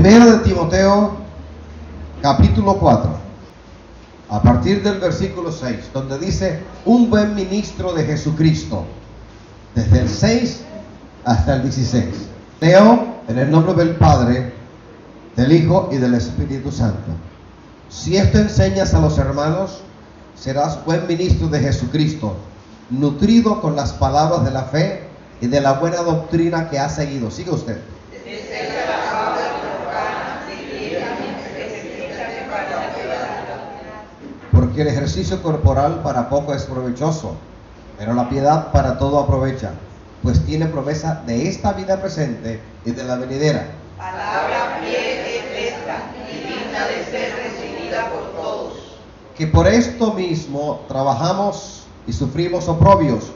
Primero de Timoteo, capítulo 4, a partir del versículo 6, donde dice: un buen ministro de Jesucristo, desde el 6 hasta el 16. Leo en el nombre del Padre, del Hijo y del Espíritu Santo. Si esto enseñas a los hermanos, serás buen ministro de Jesucristo, nutrido con las palabras de la fe y de la buena doctrina que ha seguido. Siga usted. Porque el ejercicio corporal para poco es provechoso, pero la piedad para todo aprovecha, pues tiene promesa de esta vida presente y de la venidera. Palabra fiel es esta, y digna de ser recibida por todos. Que por esto mismo trabajamos y sufrimos oprobios,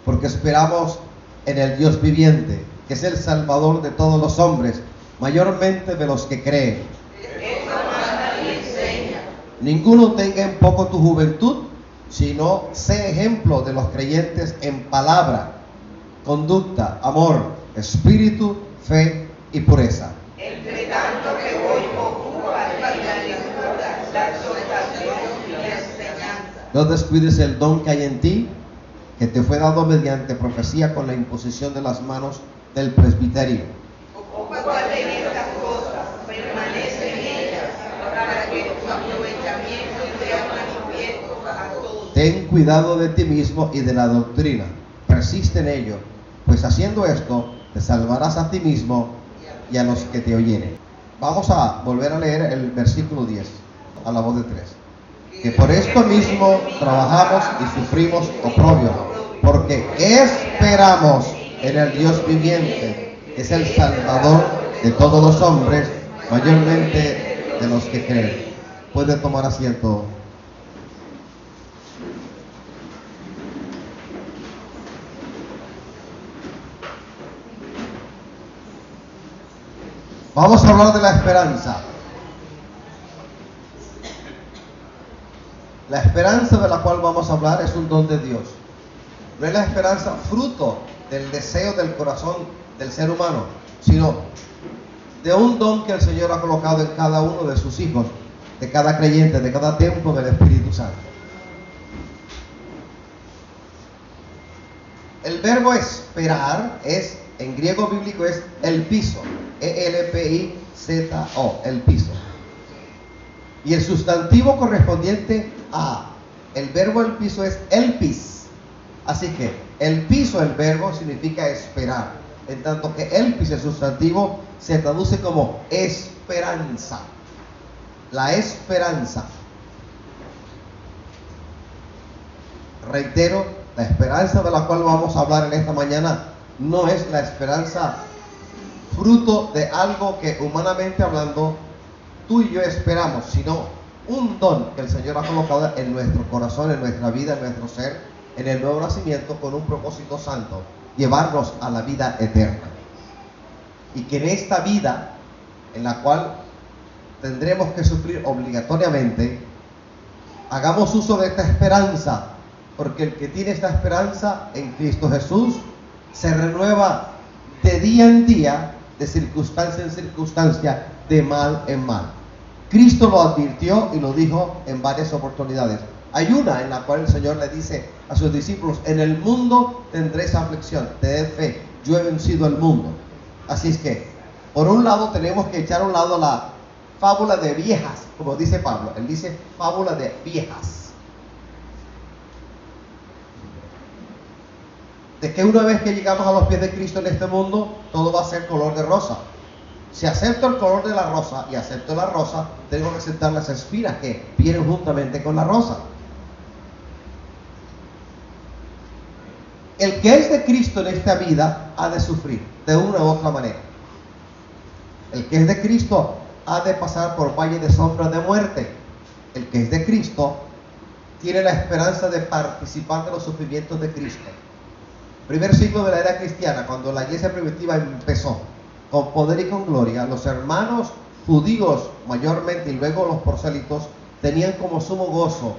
porque esperamos en el Dios viviente, que es el Salvador de todos los hombres, mayormente de los que creen. Esto manda y enseña. Ninguno tenga en poco tu juventud, sino sé ejemplo de los creyentes en palabra, conducta, amor, espíritu, fe y pureza. Entre tanto que voy, ocupa la lectura, la exhortación y la enseñanza. No descuides el don que hay en ti, que te fue dado mediante profecía con la imposición de las manos del presbiterio. Ocúpate en estas cosas, permanece en ellas, para que tu aprovechamiento sea manifiesto a todos. Ten cuidado de ti mismo y de la doctrina, persiste en ello, pues haciendo esto te salvarás a ti mismo y a los que te oyeren. Vamos a volver a leer el versículo 10, a la voz de 3. Que por esto mismo trabajamos y sufrimos oprobio, porque esperamos en el Dios viviente, que es el Salvador de todos los hombres, mayormente de los que creen. Puede tomar asiento. Vamos a hablar de la esperanza. La esperanza de la cual vamos a hablar es un don de Dios. No es la esperanza fruto del deseo del corazón del ser humano, sino de un don que el Señor ha colocado en cada uno de sus hijos, de cada creyente, de cada templo del Espíritu Santo. El verbo esperar es, en griego bíblico, es elpizo, E-L-P-I-Z-O, el piso. Y el sustantivo correspondiente a el verbo el piso es elpis. Así que el piso, el verbo, significa esperar, en tanto que elpis, el sustantivo, se traduce como esperanza. La esperanza. Reitero, la esperanza de la cual vamos a hablar en esta mañana no es la esperanza fruto de algo que humanamente hablando tú y yo esperamos, sino un don que el Señor ha colocado en nuestro corazón, en nuestra vida, en nuestro ser, en el nuevo nacimiento, con un propósito santo: llevarnos a la vida eterna. Y que en esta vida, en la cual tendremos que sufrir obligatoriamente, hagamos uso de esta esperanza, porque el que tiene esta esperanza en Cristo Jesús se renueva de día en día, de circunstancia en circunstancia, de mal en mal. Cristo lo advirtió y lo dijo en varias oportunidades. Hay una en la cual el Señor le dice a sus discípulos: en el mundo tendréis aflicción, tened fe, yo he vencido el mundo. Así es que, por un lado, tenemos que echar a un lado la fábula de viejas, como dice Pablo. Él dice fábula de viejas. De que una vez que llegamos a los pies de Cristo en este mundo, todo va a ser color de rosa. Si acepto el color de la rosa y acepto la rosa, tengo que aceptar las espinas que vienen juntamente con la rosa. El que es de Cristo en esta vida ha de sufrir de una u otra manera. El que es de Cristo ha de pasar por valle de sombra de muerte. El que es de Cristo tiene la esperanza de participar de los sufrimientos de Cristo. Primer siglo de la era cristiana, cuando la iglesia primitiva empezó con poder y con gloria, los hermanos judíos mayormente y luego los prosélitos tenían como sumo gozo,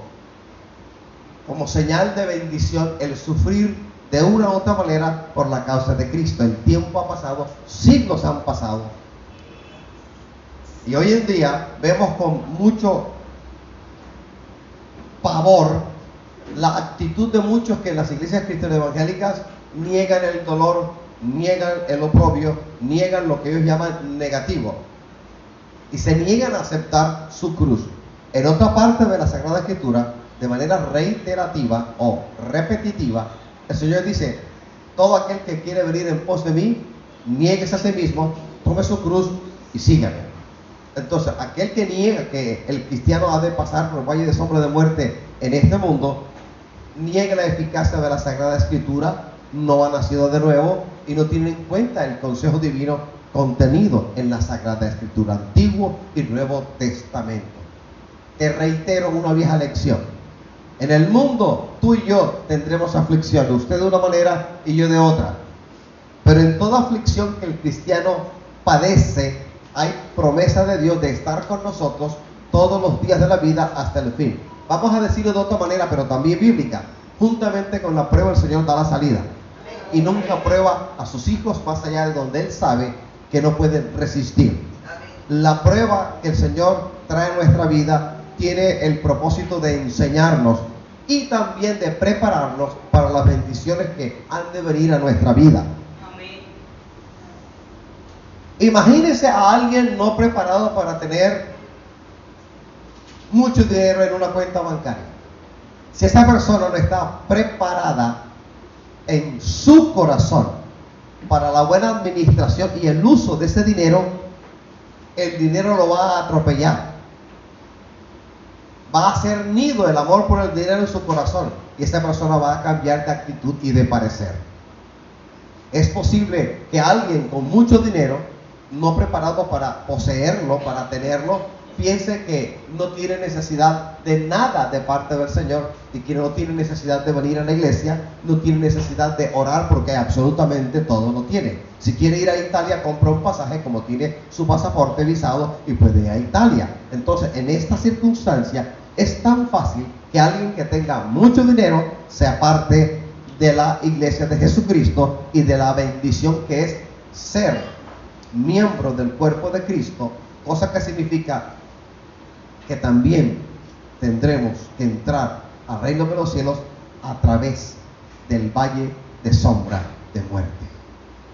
como señal de bendición, el sufrir de una u otra manera por la causa de Cristo. El tiempo ha pasado, siglos han pasado, Y hoy en día vemos con mucho pavor la actitud de muchos que en las iglesias cristianas evangélicas niegan el dolor, niegan el oprobio, niegan lo que ellos llaman negativo y se niegan a aceptar su cruz. En otra parte de la Sagrada Escritura, de manera reiterativa o repetitiva, el Señor dice: todo aquel que quiere venir en pos de mí, niéguese a sí mismo, tome su cruz y sígame. Entonces, aquel que niega que el cristiano ha de pasar por el valle de sombra de muerte en este mundo, niega la eficacia de la Sagrada Escritura, no ha nacido de nuevo y no tiene en cuenta el consejo divino contenido en la Sagrada Escritura, Antiguo y Nuevo Testamento. Te reitero una vieja lección: en el mundo tú y yo tendremos aflicción, usted de una manera y yo de otra, pero en toda aflicción que el cristiano padece hay promesa de Dios de estar con nosotros todos los días de la vida hasta el fin. Vamos a decirlo de otra manera, pero también bíblica: juntamente con la prueba el Señor da la salida, y nunca prueba a sus hijos más allá de donde Él sabe que no pueden resistir. La prueba que el Señor trae a nuestra vida tiene el propósito de enseñarnos y también de prepararnos para las bendiciones que han de venir a nuestra vida. Amén. Imagínese a alguien no preparado para tener mucho dinero en una cuenta bancaria. Si esa persona no está preparada en su corazón para la buena administración y el uso de ese dinero, el dinero lo va a atropellar. Va a hacer nido el amor por el dinero en su corazón y esa persona va a cambiar de actitud y de parecer. Es posible que alguien con mucho dinero, no preparado para poseerlo, para tenerlo, piense que no tiene necesidad de nada de parte del Señor y que no tiene necesidad de venir a la iglesia, no tiene necesidad de orar porque absolutamente todo lo tiene. Si quiere ir a Italia, compra un pasaje como tiene su pasaporte visado y puede ir a Italia. Entonces, en esta circunstancia, es tan fácil que alguien que tenga mucho dinero sea parte de la iglesia de Jesucristo y de la bendición que es ser miembro del cuerpo de Cristo, cosa que significa que también tendremos que entrar al reino de los cielos a través del valle de sombra de muerte.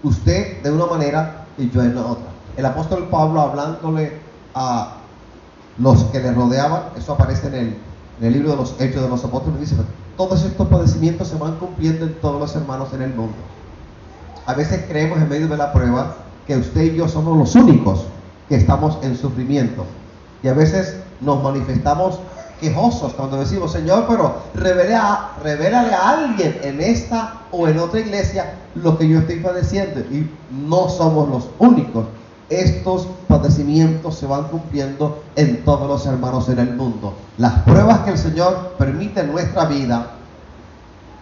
Usted de una manera y yo en otra. El apóstol Pablo, hablándole a los que le rodeaban, eso aparece en el libro de los Hechos de los Apóstoles, dice: todos estos padecimientos se van cumpliendo en todos los hermanos en el mundo. A veces creemos en medio de la prueba que usted y yo somos los únicos que estamos en sufrimiento, y a veces nos manifestamos quejosos cuando decimos: Señor, pero revélale a alguien en esta o en otra iglesia lo que yo estoy padeciendo. Y no somos los únicos. Estos padecimientos se van cumpliendo en todos los hermanos en el mundo. Las pruebas que el Señor permite en nuestra vida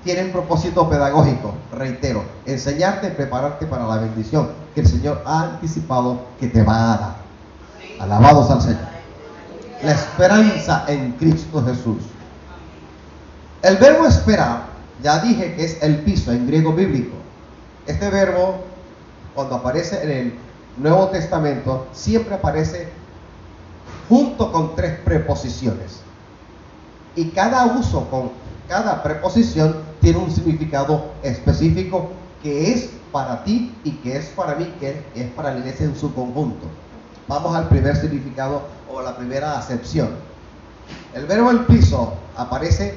tienen propósito pedagógico, reitero: enseñarte y prepararte para la bendición que el Señor ha anticipado que te va a dar. Alabados al Señor. La esperanza en Cristo Jesús. El verbo esperar, ya dije que es el piso en griego bíblico. Este verbo, cuando aparece en el Nuevo Testamento, siempre aparece junto con 3 preposiciones. Y cada uso con cada preposición tiene un significado específico que es para ti y que es para mí, que es para la iglesia en su conjunto. Vamos al primer significado o a la primera acepción. El verbo el piso aparece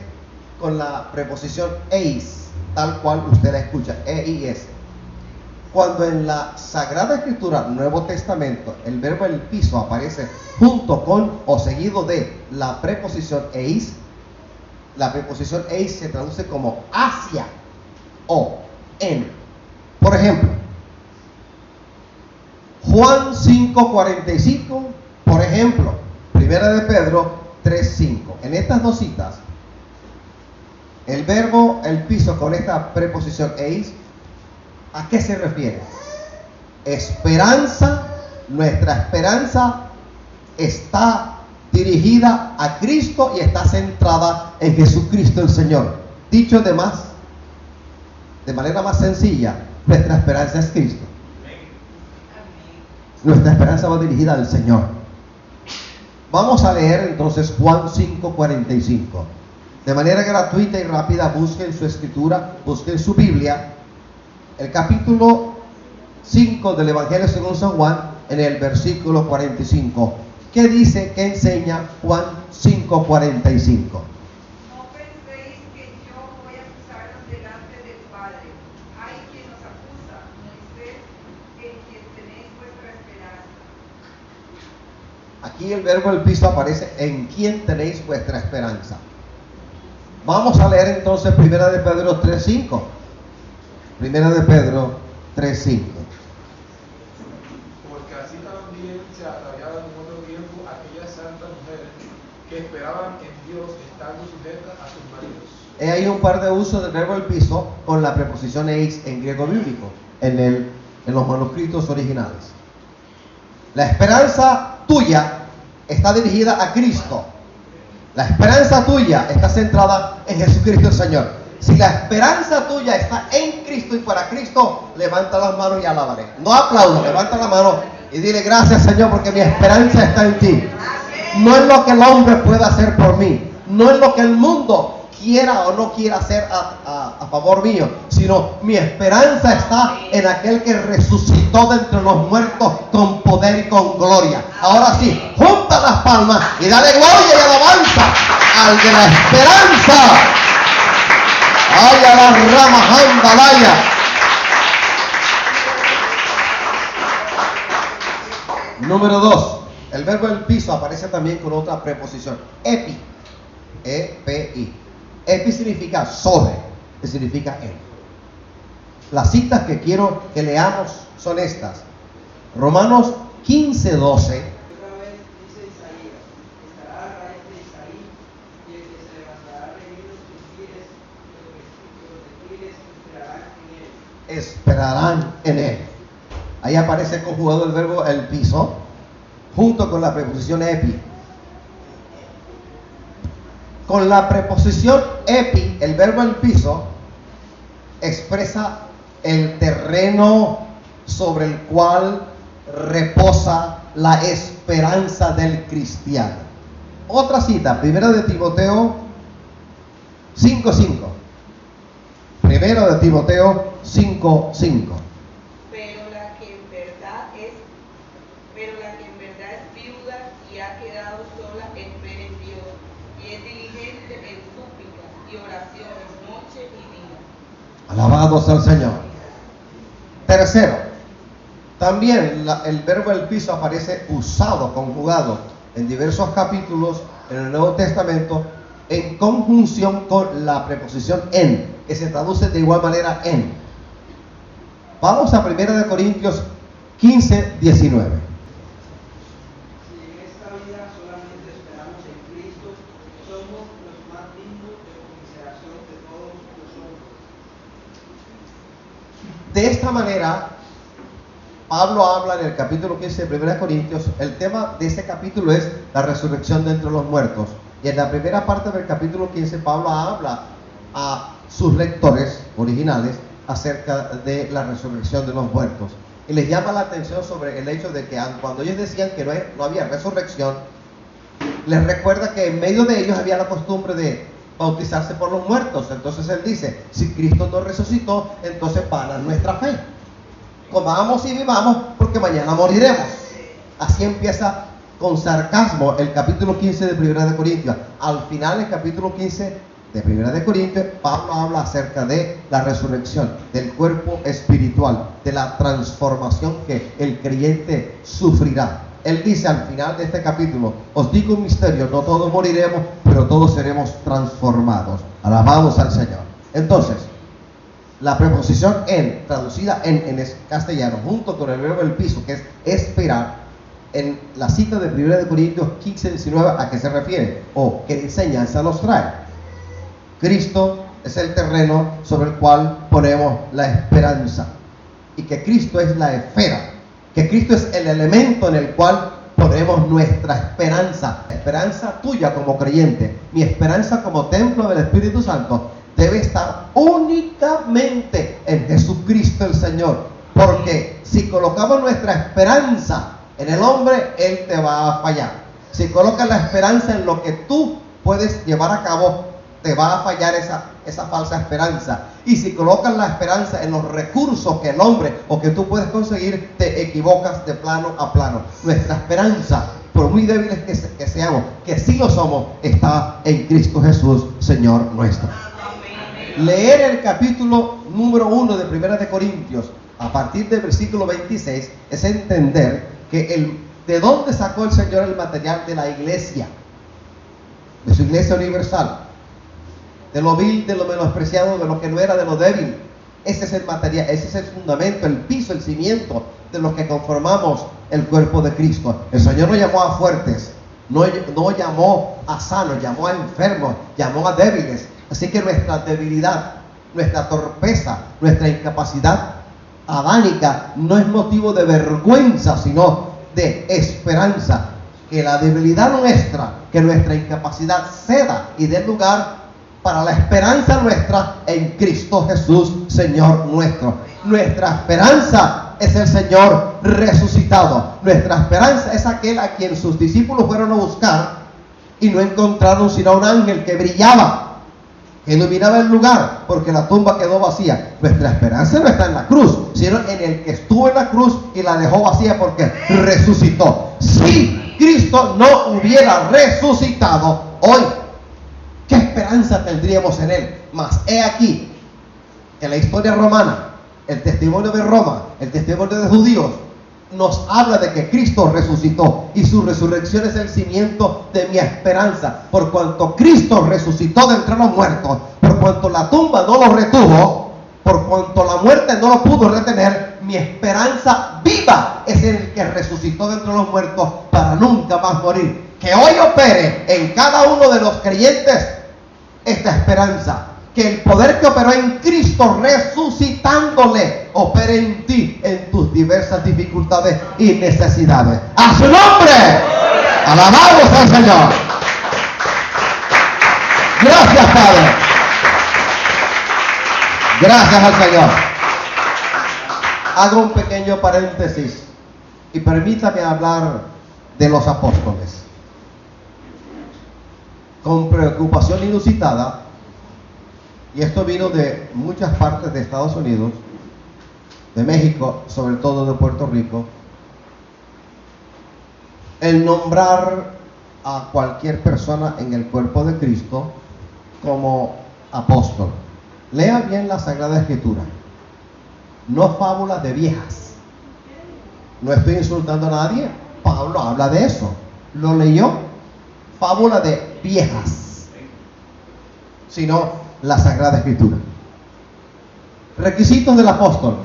con la preposición eis, tal cual usted la escucha, e-i-s. Cuando en la Sagrada Escritura, Nuevo Testamento, el verbo el piso aparece junto con o seguido de la preposición eis, la preposición eis se traduce como hacia o en. Por ejemplo, Juan 5:45, por ejemplo, Primera de Pedro 3:5. En estas dos citas, el verbo el piso con esta preposición eis, ¿a qué se refiere? Esperanza. Nuestra esperanza está dirigida a Cristo y está centrada en Jesucristo el Señor. Dicho de manera más sencilla, nuestra esperanza es Cristo. Nuestra esperanza va dirigida al Señor. Vamos a leer entonces Juan 5:45. De manera gratuita y rápida, busquen su escritura, busquen su Biblia. El capítulo 5 del Evangelio según San Juan, en el versículo 45. ¿Qué dice, qué enseña Juan 5:45? No penséis que yo voy a acusaros delante del Padre. Hay quien nos acusa, Moisés, en quien tenéis vuestra esperanza. Aquí el verbo el piso aparece, en quien tenéis vuestra esperanza. Vamos a leer entonces 1 de Pedro 3:5. 1 de Pedro 3:5. Porque así también se ataviaban en otro tiempo aquellas santas mujeres que esperaban en Dios estando sujetas a sus maridos. He ahí un par de usos del verbo el piso con la preposición eis en griego bíblico, en los manuscritos originales. La esperanza tuya está dirigida a Cristo. La esperanza tuya está centrada en Jesucristo el Señor. Si la esperanza tuya está en Cristo y para Cristo, levanta las manos y alábale. No aplauda, levanta la mano y dile gracias, Señor, porque mi esperanza está en ti. No es lo que el hombre pueda hacer por mí, no es lo que el mundo quiera o no quiera hacer a favor mío, sino mi esperanza está en aquel que resucitó de entre los muertos con poder y con gloria. Ahora sí, junta las palmas y dale gloria y alabanza al de la esperanza. ¡Ay, a las ramas, andalaya! Número 2. El verbo el piso aparece también con otra preposición. Epi. E-P-I. Epi significa sobre, que significa en. Las citas que quiero que leamos son estas. Romanos 15:12. Otra vez dice Isaías, estará la raíz de Isaí, y el que se levantará reír los gentiles, los gentiles esperarán en él. Ahí aparece conjugado el verbo el piso, junto con la preposición epi. Con la preposición epi, el verbo el piso expresa el terreno sobre el cual reposa la esperanza del cristiano. Otra cita, 1 de Timoteo 5:5. 1 de Timoteo 5:5. Pero la que en verdad es viuda y ha quedado sola, espera en Dios, y es diligente en súplicas y oraciones noche y día. Alabado sea el Señor. Tercero, también el verbo el piso aparece usado, conjugado en diversos capítulos en el Nuevo Testamento en conjunción con la preposición en, que se traduce de igual manera en. Vamos a 1 de Corintios 15:19. Si en esta vida solamente esperamos en Cristo, somos los más dignos de consideración de todos los hombres. De esta manera, Pablo habla en el capítulo 15 de 1 Corintios, el tema de este capítulo es la resurrección de entre los muertos. Y en la primera parte del capítulo 15, Pablo habla a sus lectores originales acerca de la resurrección de los muertos. Y les llama la atención sobre el hecho de que cuando ellos decían que no había resurrección, les recuerda que en medio de ellos había la costumbre de bautizarse por los muertos. Entonces él dice, si Cristo no resucitó, entonces vana nuestra fe. Comamos y vivamos porque mañana moriremos. Así empieza con sarcasmo el capítulo 15 de 1 de Corintios. Al final del capítulo 15 de 1 de Corintios, Pablo habla acerca de la resurrección, del cuerpo espiritual, de la transformación que el creyente sufrirá. Él dice al final de este capítulo, os digo un misterio, no todos moriremos, pero todos seremos transformados. Alabados al Señor. Entonces, la preposición en, traducida en castellano, junto con el verbo el piso, que es esperar, en la cita de 1 de Corintios 15:19, ¿a qué se refiere? ¿O qué enseñanza nos trae? Cristo es el terreno sobre el cual ponemos la esperanza. Y que Cristo es la esfera. Que Cristo es el elemento en el cual ponemos nuestra esperanza. La esperanza tuya como creyente, mi esperanza como templo del Espíritu Santo, debe estar únicamente en Jesucristo el Señor. Porque si colocamos nuestra esperanza en el hombre, Él te va a fallar. Si colocas la esperanza en lo que tú puedes llevar a cabo, te va a fallar esa falsa esperanza. Y si colocas la esperanza en los recursos que el hombre o que tú puedes conseguir, te equivocas de plano a plano. Nuestra esperanza, por muy débiles que seamos, que sí lo somos, está en Cristo Jesús, Señor nuestro. Leer el capítulo número 1 de 1 de Corintios, a partir del versículo 26, es entender que de dónde sacó el Señor el material de la iglesia, de su iglesia universal, de lo vil, de lo menospreciado, de lo que no era, de lo débil. Ese es el material, ese es el fundamento, el piso, el cimiento de lo que conformamos el cuerpo de Cristo. El Señor no llamó a fuertes, no llamó a sanos, llamó a enfermos, llamó a débiles. Así que nuestra debilidad, nuestra torpeza, nuestra incapacidad adánica no es motivo de vergüenza, sino de esperanza. Que la debilidad nuestra, que nuestra incapacidad ceda y dé lugar para la esperanza nuestra en Cristo Jesús, Señor nuestro. Nuestra esperanza es el Señor resucitado. Nuestra esperanza es aquel a quien sus discípulos fueron a buscar y no encontraron sino un ángel que brillaba, que iluminaba el lugar, porque la tumba quedó vacía. Nuestra esperanza no está en la cruz, sino en el que estuvo en la cruz y la dejó vacía porque resucitó. Si Cristo no hubiera resucitado hoy, ¿qué esperanza tendríamos en Él? Mas he aquí que la historia romana, el testimonio de Roma, el testimonio de judíos, nos habla de que Cristo resucitó y su resurrección es el cimiento de mi esperanza. Por cuanto Cristo resucitó de entre los muertos, por cuanto la tumba no lo retuvo, por cuanto la muerte no lo pudo retener, mi esperanza viva es en el que resucitó de entre los muertos para nunca más morir. Que hoy opere en cada uno de los creyentes esta esperanza. Que el poder que operó en Cristo resucitándole opere en ti en tus diversas dificultades y necesidades. ¡A su nombre! ¡Alabamos al Señor! Gracias, Padre. Gracias al Señor. Hago un pequeño paréntesis y permítame hablar de los apóstoles. Con preocupación inusitada, y esto vino de muchas partes de Estados Unidos, de México, sobre todo de Puerto Rico, el nombrar a cualquier persona en el cuerpo de Cristo como apóstol. Lea bien la Sagrada Escritura, no fábulas de viejas. No estoy insultando a nadie, Pablo habla de eso, lo leyó, fábula de viejas, sino la Sagrada Escritura. Requisitos del apóstol: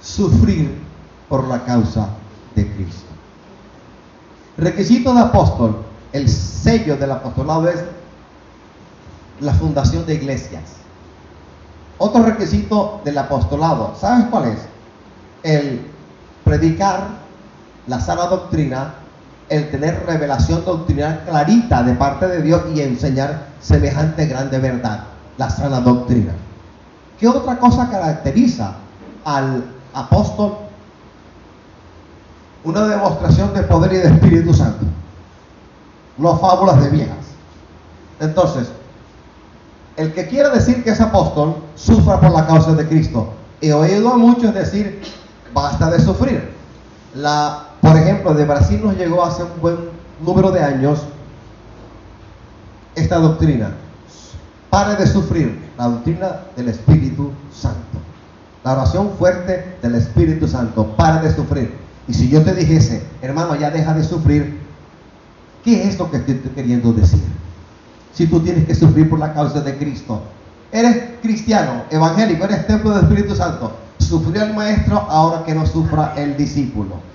sufrir por la causa de Cristo. Requisitos de apóstol: el sello del apostolado es la fundación de iglesias. Otro requisito del apostolado, ¿sabes cuál es? El predicar la sana doctrina, el tener revelación doctrinal clarita de parte de Dios y enseñar semejante grande verdad, la sana doctrina. ¿Qué otra cosa caracteriza al apóstol? Una demostración de poder y de Espíritu Santo, no fábulas de viejas. Entonces, el que quiera decir que es apóstol, sufra por la causa de Cristo. He oído a muchos decir, basta de sufrir. Por ejemplo, de Brasil nos llegó hace un buen número de años esta doctrina: pare de sufrir, la doctrina del Espíritu Santo, la oración fuerte del Espíritu Santo, pare de sufrir. Y si yo te dijese, hermano, ya deja de sufrir, ¿qué es lo que estoy queriendo decir? Si tú tienes que sufrir por la causa de Cristo, eres cristiano, evangélico, eres templo del Espíritu Santo, sufrió el maestro, ahora que no sufra el discípulo.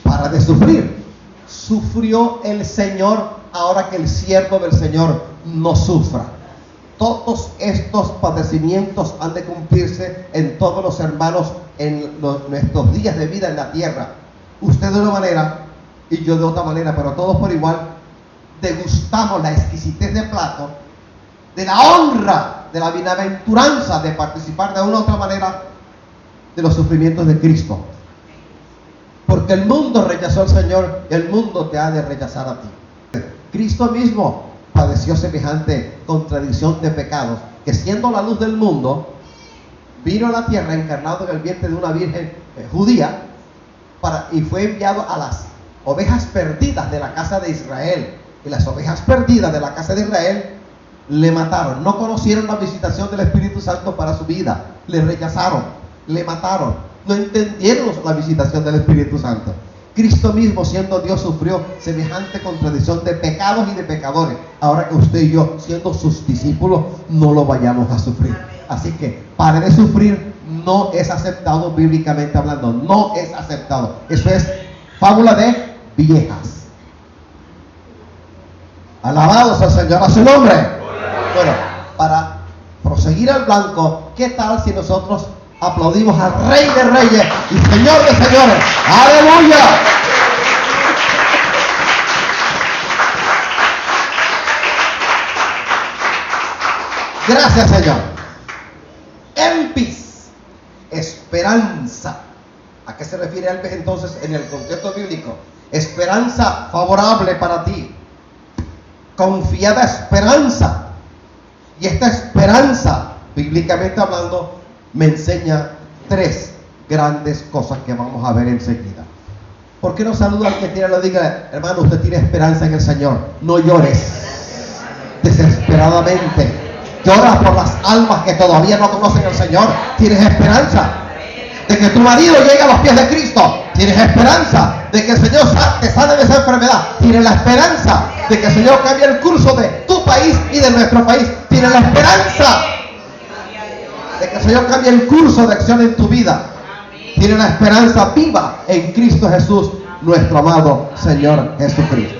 Para de sufrir. Sufrió el Señor, ahora que el siervo del Señor no sufra. Todos estos padecimientos han de cumplirse en todos los hermanos en nuestros días de vida en la tierra. Usted de una manera y yo de otra manera, pero todos por igual degustamos la exquisitez de plato, de la honra, de la bienaventuranza de participar de una u otra manera de los sufrimientos de Cristo. Porque el mundo rechazó al Señor, el mundo te ha de rechazar a ti. Cristo mismo padeció semejante contradicción de pecados, que siendo la luz del mundo, vino a la tierra encarnado en el vientre de una virgen judía, y fue enviado a las ovejas perdidas de la casa de Israel. Y las ovejas perdidas de la casa de Israel le mataron. No conocieron la visitación del Espíritu Santo para su vida. Le rechazaron, le mataron. No entendieron la visitación del Espíritu Santo. Cristo mismo, siendo Dios, sufrió semejante contradicción de pecados y de pecadores. Ahora que usted y yo, siendo sus discípulos, no lo vayamos a sufrir. Así que pare de sufrir. No es aceptado bíblicamente hablando. No es aceptado. Eso es fábula de viejas. Alabados al Señor, a su nombre. Bueno, para proseguir al blanco, ¿qué tal si nosotros aplaudimos al Rey de Reyes y Señor de Señores? ¡Aleluya! Gracias, Señor. Elpis, esperanza. ¿A qué se refiere Elpis entonces en el contexto bíblico? Esperanza favorable para ti. Confiada esperanza. Y esta esperanza, bíblicamente hablando, me enseña tres grandes cosas que vamos a ver enseguida. ¿Por qué no saluda al que tiene lo diga, hermano, usted tiene esperanza en el Señor? No llores desesperadamente. Lloras por las almas que todavía no conocen al Señor. Tienes esperanza de que tu marido llegue a los pies de Cristo. Tienes esperanza de que el Señor te sane de esa enfermedad. Tienes la esperanza de que el Señor cambie el curso de tu país y de nuestro país. Tienes la esperanza de que el Señor cambie el curso de acción en tu vida. Tienes la esperanza viva en Cristo Jesús, nuestro amado Señor Jesucristo.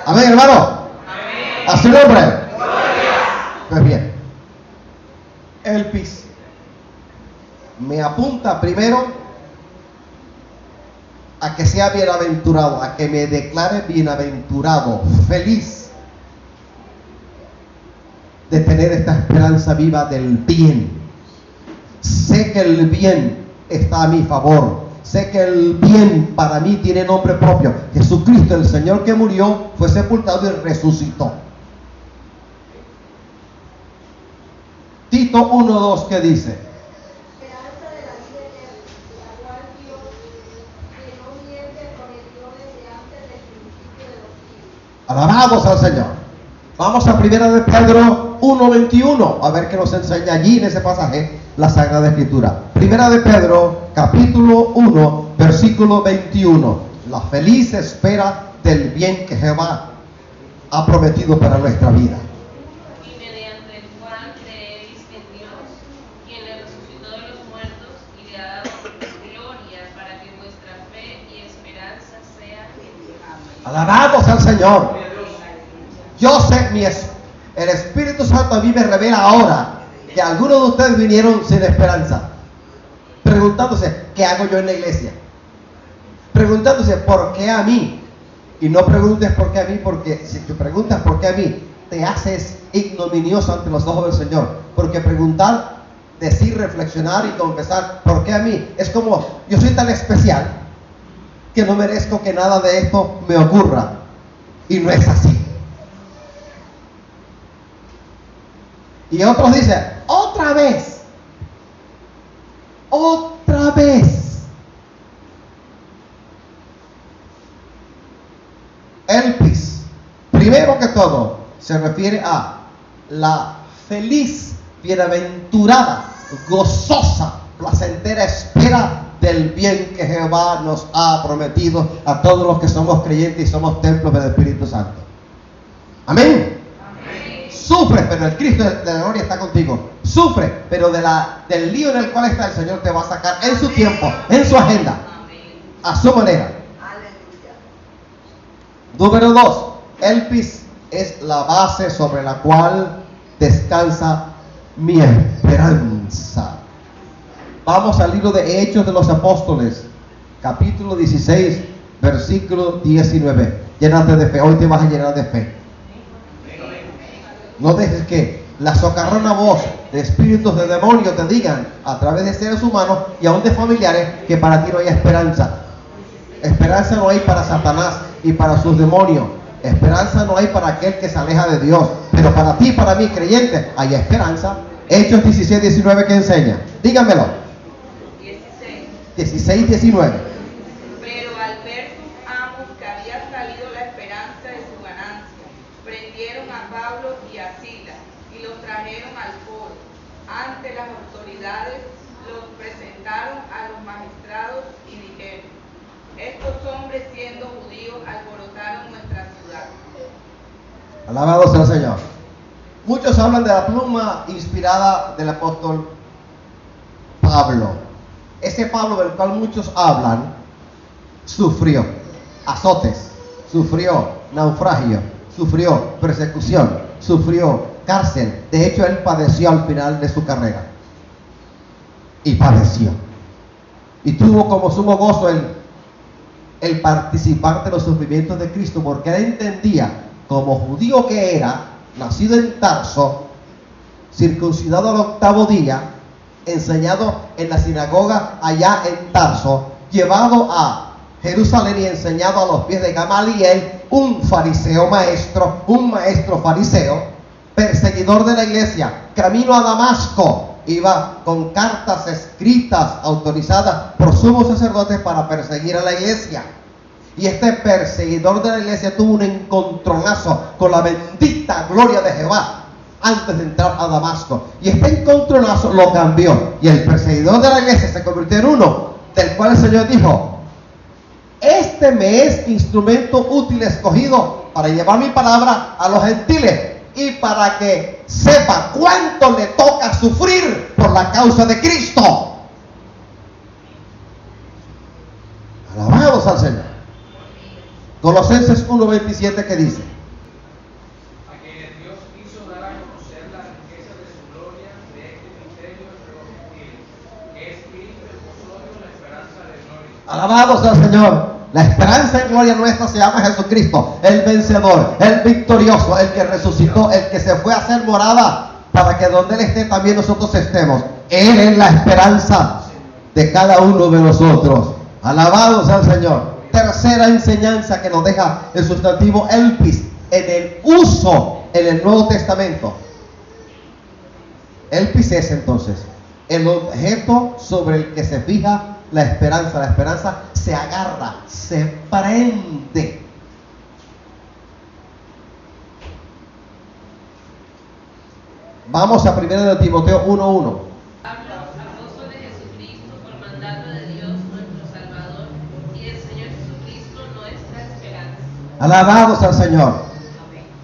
Amén, hermano. A su nombre. Pues bien, Elpis me apunta primero a que sea bienaventurado, a que me declare bienaventurado, feliz de tener esta esperanza viva del bien. Sé que el bien está a mi favor. Sé que el bien para mí tiene nombre propio. Jesucristo, el Señor que murió, fue sepultado y resucitó. Tito 1:2, ¿qué dice? Esperanza de la vida eterna, la cual Dios, que no miente, prometió desde antes del principio de los siglos. Alabados al Señor. Vamos a 1 de Pedro 1:21, a ver qué nos enseña allí en ese pasaje la Sagrada Escritura. 1 de Pedro, capítulo 1, versículo 21. La feliz espera del bien que Jehová ha prometido para nuestra vida. Alabados al Señor. Yo sé, el Espíritu Santo a mí me revela ahora que algunos de ustedes vinieron sin esperanza, preguntándose, ¿qué hago yo en la iglesia? Preguntándose, ¿por qué a mí? Y no preguntes por qué a mí, porque si tú preguntas por qué a mí, te haces ignominioso ante los ojos del Señor. Porque preguntar, decir, reflexionar y confesar, ¿por qué a mí? Es como, yo soy tan especial que no merezco que nada de esto me ocurra. Y no es así. Y otros dicen, otra vez. Elpis, primero que todo, se refiere a la feliz, bienaventurada, gozosa, placentera espera del bien que Jehová nos ha prometido a todos los que somos creyentes y somos templos del Espíritu Santo. Amén. Sufre, pero el Cristo de la gloria está contigo. Sufre, pero del lío en el cual está el Señor te va a sacar en su tiempo, en su agenda, a su manera. Número 2, Elpis es la base sobre la cual descansa mi esperanza. Vamos al libro de Hechos de los Apóstoles, capítulo 16, versículo 19. Llénate de fe, hoy te vas a llenar de fe. No dejes que la socarrona voz de espíritus de demonio te digan a través de seres humanos y aún de familiares que para ti no hay esperanza. Esperanza no hay para Satanás y para sus demonios. Esperanza no hay para aquel que se aleja de Dios. Pero para ti, para mí, creyente, hay esperanza. Hechos 16, 19, ¿qué enseña? Dígamelo. 16, 19. Pero al ver sus amos que había salido la esperanza de su ganancia, prendieron a Pablo y a Silas y los trajeron al foro. Ante las autoridades los presentaron a los magistrados y dijeron: estos hombres, siendo judíos, alborotaron nuestra ciudad. Alabado sea el Señor. Muchos hablan de la pluma inspirada del apóstol Pablo. Ese Pablo del cual muchos hablan, sufrió azotes, sufrió naufragio, sufrió persecución, sufrió cárcel. De hecho, él padeció al final de su carrera. Y padeció. Y tuvo como sumo gozo el participar de los sufrimientos de Cristo, porque él entendía, como judío que era, nacido en Tarso, circuncidado al 8º día, enseñado en la sinagoga allá en Tarso, llevado a Jerusalén y enseñado a los pies de Gamaliel, un fariseo maestro, un maestro fariseo, perseguidor de la iglesia, camino a Damasco. Iba con cartas escritas, autorizadas por sumos sacerdotes para perseguir a la iglesia. Y este perseguidor de la iglesia tuvo un encontronazo con la bendita gloria de Jehová antes de entrar a Damasco. Y este encontronazo lo cambió. Y el perseguidor de la iglesia se convirtió en uno del cual el Señor dijo: este me es instrumento útil escogido para llevar mi palabra a los gentiles y para que sepa cuánto le toca sufrir por la causa de Cristo. Alabados al Señor. Colosenses 1:27, ¿qué dice? A que Dios hizo dar a conocer las riquezas de su gloria, de este misterio entre los gentiles, que es Cristo en vosotros, la esperanza de gloria. Alabados al Señor. La esperanza en gloria nuestra se llama Jesucristo, el vencedor, el victorioso, el que resucitó, el que se fue a hacer morada para que donde Él esté también nosotros estemos. Él es la esperanza de cada uno de nosotros. Alabados al Señor. Tercera enseñanza que nos deja el sustantivo elpis en el uso en el Nuevo Testamento. Elpis es entonces el objeto sobre el que se fija la esperanza. La esperanza se agarra, se prende. Vamos a 1 de Timoteo 1:1. Apóstol de Jesucristo, por mandato de Dios nuestro Salvador y del Señor Jesucristo nuestra esperanza. Alabados al Señor.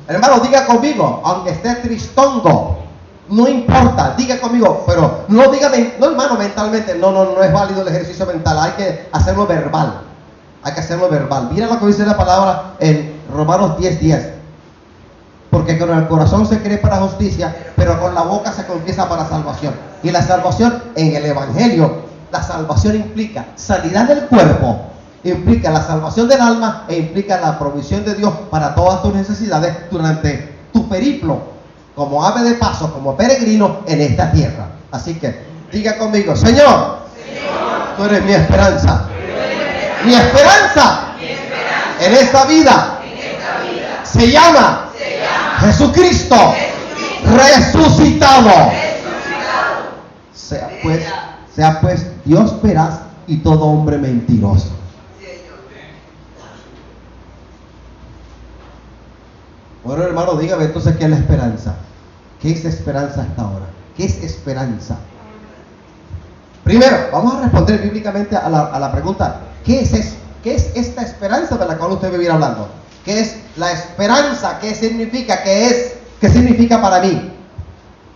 Hermano, diga conmigo, aunque esté tristongo, no importa, diga conmigo, pero no diga, no hermano, mentalmente, no es válido el ejercicio mental, hay que hacerlo verbal. Hay que hacerlo verbal. Mira lo que dice la palabra en Romanos 10:10. Porque con el corazón se cree para justicia, pero con la boca se confiesa para salvación. Y la salvación en el Evangelio, la salvación implica sanidad del cuerpo, implica la salvación del alma e implica la provisión de Dios para todas tus necesidades durante tu periplo, como ave de paso, como peregrino en esta tierra. Así que diga conmigo: Señor, tú eres mi esperanza. Mi esperanza en esta vida se llama Jesucristo resucitado. Sea pues Dios veraz y todo hombre mentiroso. Bueno, hermano, dígame entonces, ¿qué es la esperanza? ¿Qué es esperanza hasta ahora? ¿Qué es esperanza? Primero, vamos a responder bíblicamente a la pregunta: ¿qué es eso? ¿Qué es esta esperanza de la cual usted me viene hablando? ¿Qué es la esperanza? ¿Qué significa? ¿Qué significa para mí?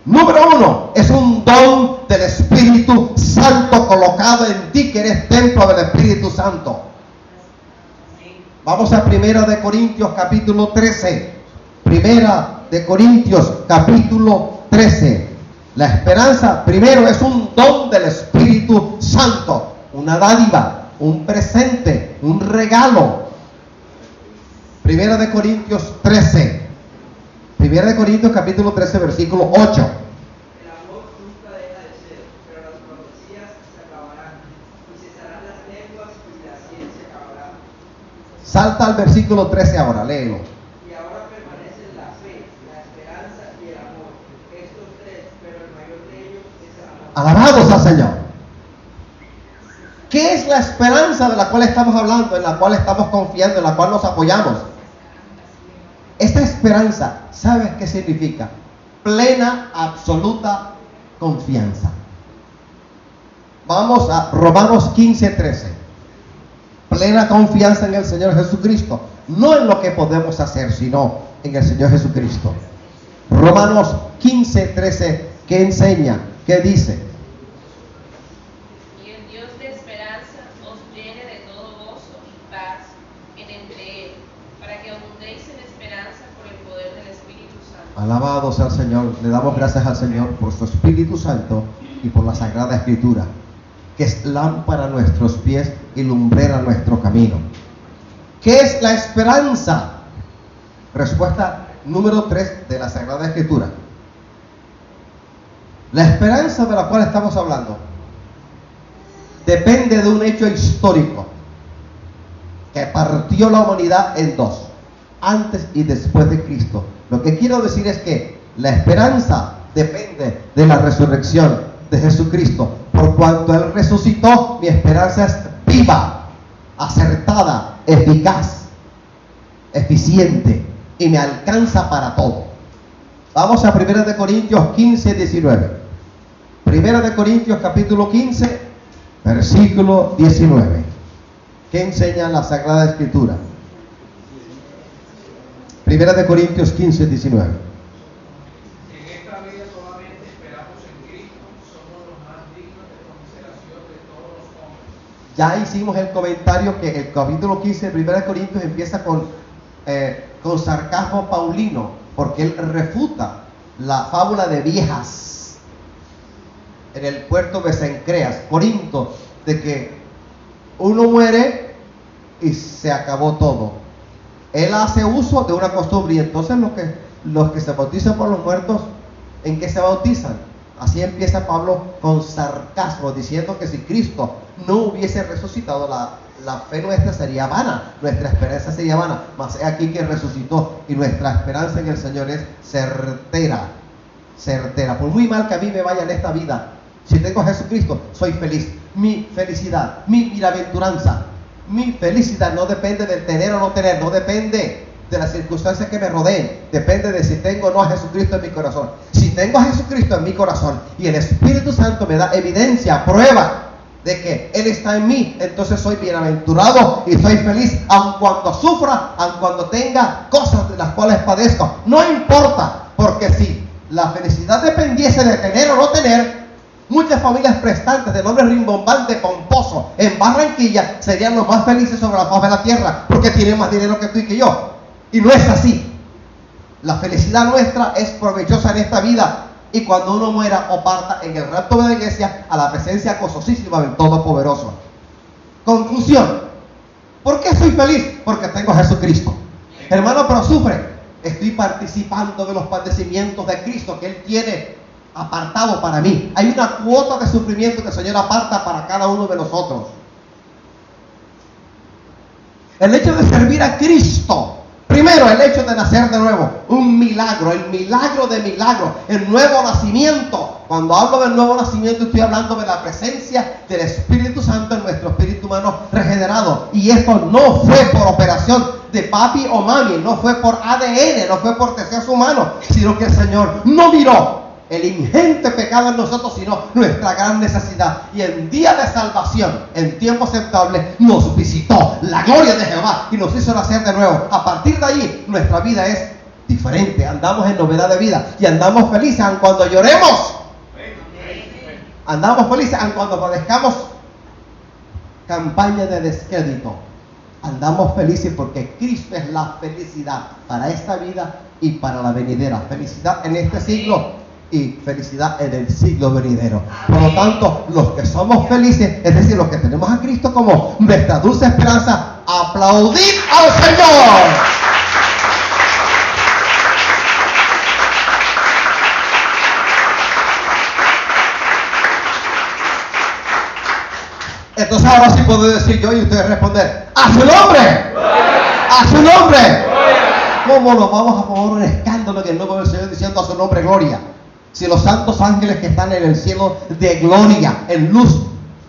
Número uno, es un don del Espíritu Santo colocado en ti, que eres templo del Espíritu Santo. Vamos a 1 de Corintios capítulo 13. 1 de Corintios capítulo 13. La esperanza, primero, es un don del Espíritu Santo, una dádiva, un presente, un regalo. 1 de Corintios 13. 1 de Corintios capítulo 13, versículo 8. El amor nunca deja de ser, pero las profecías se acabarán, y cesarán las lenguas y la ciencia acabará. Salta al versículo 13 ahora, léelo. Y ahora permanecen la fe, la esperanza y el amor. Estos tres, pero el mayor de ellos es el amor. Alabados al Señor. ¿Qué es la esperanza de la cual estamos hablando, en la cual estamos confiando, en la cual nos apoyamos? Esta esperanza, ¿sabes qué significa? Plena, absoluta confianza. Vamos a Romanos 15:13. Plena confianza en el Señor Jesucristo. No en lo que podemos hacer, sino en el Señor Jesucristo. Romanos 15:13, ¿qué enseña? ¿Qué dice? Y el Dios de esperanza os llene de todo gozo y paz en entre Él, para que abundéis en esperanza por el poder del Espíritu Santo. Alabados al Señor. Le damos gracias al Señor por su Espíritu Santo y por la Sagrada Escritura, que es lámpara a nuestros pies y lumbrera a nuestro camino. ¿Qué es la esperanza? Respuesta número 3 de la Sagrada Escritura. La esperanza de la cual estamos hablando depende de un hecho histórico que partió la humanidad en dos, antes y después de Cristo. Lo que quiero decir es que la esperanza depende de la resurrección de Jesucristo. Por cuanto Él resucitó, mi esperanza es viva, acertada, eficaz, eficiente y me alcanza para todo. Vamos a 1 de Corintios 15, 19. 1 de Corintios capítulo 15, versículo 19. ¿Qué enseña la Sagrada Escritura? 1 de Corintios 15, 19. En esta vida solamente esperamos en Cristo, somos los más dignos de consideración de todos los hombres. Ya hicimos el comentario que el capítulo 15 de 1 de Corintios empieza con sarcasmo paulino, porque él refuta la fábula de viejas en el puerto de Cencreas, Corinto, de que uno muere y se acabó todo. Él hace uso de una costumbre, y entonces los que se bautizan por los muertos, ¿en qué se bautizan? Así empieza Pablo con sarcasmo, diciendo que si Cristo no hubiese resucitado, la fe nuestra sería vana, nuestra esperanza sería vana. Mas es aquí que resucitó y nuestra esperanza en el Señor es certera, certera. Por muy mal que a mí me vaya en esta vida, si tengo a Jesucristo, soy feliz. Mi felicidad, mi bienaventuranza, mi felicidad no depende del tener o no tener, no depende de las circunstancias que me rodeen, depende de si tengo o no a Jesucristo en mi corazón. Si tengo a Jesucristo en mi corazón y el Espíritu Santo me da evidencia, prueba de que Él está en mí, entonces soy bienaventurado y soy feliz, aun cuando sufra, aun cuando tenga cosas de las cuales padezco. No importa, porque si la felicidad dependiese de tener o no tener, muchas familias prestantes de nombre rimbombante, pomposo, en Barranquilla, serían los más felices sobre la faz de la tierra, porque tienen más dinero que tú y que yo. Y no es así. La felicidad nuestra es provechosa en esta vida, y cuando uno muera o parta en el rapto de la iglesia a la presencia gozosísima del Todopoderoso. Conclusión: ¿por qué soy feliz? Porque tengo a Jesucristo. Hermano, pero sufre. Estoy participando de los padecimientos de Cristo que Él tiene apartado para mí. Hay una cuota de sufrimiento que el Señor aparta para cada uno de nosotros. El hecho de servir a Cristo, primero el hecho de nacer de nuevo, un milagro, el milagro de milagro, el nuevo nacimiento. Cuando hablo del nuevo nacimiento, estoy hablando de la presencia del Espíritu Santo en nuestro espíritu humano regenerado. Y esto no fue por operación de papi o mami, no fue por ADN, no fue por deseos humanos, sino que el Señor no miró el ingente pecado en nosotros, sino nuestra gran necesidad. Y en día de salvación, en tiempo aceptable, nos visitó la gloria de Jehová y nos hizo nacer de nuevo. A partir de ahí, nuestra vida es diferente. Andamos en novedad de vida y andamos felices aun cuando lloremos. Andamos felices aun cuando padezcamos campaña de descrédito. Andamos felices porque Cristo es la felicidad para esta vida y para la venidera. Felicidad en este siglo y felicidad en el siglo venidero. Por lo tanto, los que somos felices, es decir, los que tenemos a Cristo como nuestra dulce esperanza, aplaudid al Señor. Entonces ahora sí puedo decir yo y ustedes responder: ¡a su nombre! A su nombre. ¿Cómo nos vamos a poner un escándalo en el nombre del Señor diciendo a su nombre gloria? Si los santos ángeles que están en el cielo de gloria, en luz